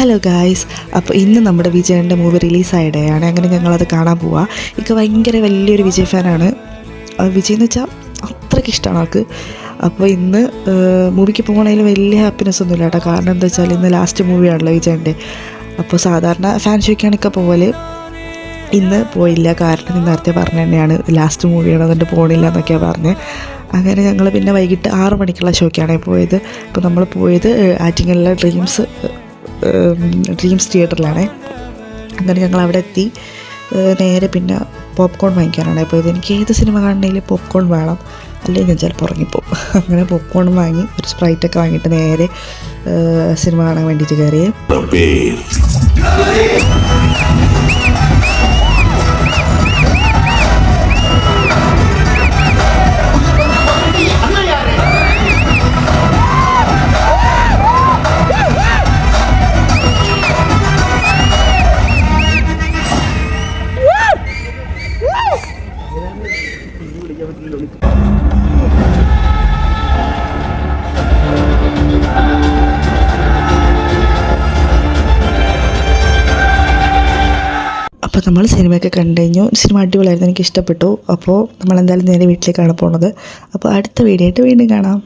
Hello guys, അപ്പോൾ ഇന്ന് നമ്മുടെ വിജയൻ്റെ മൂവി റിലീസായ ഡേ ആണ്. അങ്ങനെ ഞങ്ങളത് കാണാൻ പോവാം. ഇക്ക് ഭയങ്കര വലിയൊരു വിജയ് ഫാനാണ്. വിജയ് എന്ന് വെച്ചാൽ അത്രയ്ക്ക് ഇഷ്ടമാണ് ആൾക്ക്. അപ്പോൾ ഇന്ന് മൂവിക്ക് പോകണതിൽ വലിയ ഹാപ്പിനെസ് ഒന്നുമില്ല കേട്ടോ. കാരണം എന്താ വെച്ചാൽ ഇന്ന് ലാസ്റ്റ് മൂവിയാണല്ലോ വിജയൻ്റെ. അപ്പോൾ സാധാരണ ഫാൻ ഷോയ്ക്കാണൊക്കെ പോകല്. ഇന്ന് പോയില്ല, കാരണം നേരത്തെ പറഞ്ഞ തന്നെയാണ് ലാസ്റ്റ് മൂവിയാണ്, അതുകൊണ്ട് പോകണില്ല എന്നൊക്കെയാണ് പറഞ്ഞത്. അങ്ങനെ ഞങ്ങൾ പിന്നെ വൈകിട്ട് 6 മണിക്കുള്ള ഷോയ്ക്കാണ് പോയത്. അപ്പോൾ നമ്മൾ പോയത് ആറ്റിങ്ങലിലെ ഡ്രീംസ് തിയേറ്ററിലാണ്. അങ്ങനെ ഞങ്ങൾ അവിടെ എത്തി. നേരെ പിന്നെ പോപ്കോൺ വാങ്ങിക്കാനാണ് പോയത്. എനിക്ക് ഏത് സിനിമ കാണണമെങ്കിൽ പോപ്കോൺ വേണം, അല്ലെങ്കിൽ ഞാൻ ചിലപ്പോൾ ഉറങ്ങിപ്പോവും. അങ്ങനെ പോപ്കോണും വാങ്ങി ഒരു സ്പ്രൈറ്റൊക്കെ വാങ്ങിയിട്ട് നേരെ സിനിമ കാണാൻ വേണ്ടിയിട്ട് കയറിയേ. അപ്പോൾ നമ്മൾ സിനിമയൊക്കെ കണ്ടു കഴിഞ്ഞു. സിനിമ അടിപൊളിയായിരുന്നു, എനിക്ക് ഇഷ്ടപ്പെട്ടു. അപ്പോൾ നമ്മളെന്തായാലും നേരെ വീട്ടിലേക്കാണ് പോകുന്നത്. അപ്പോൾ അടുത്ത വീഡിയോ ആയിട്ട് വീണ്ടും കാണാം.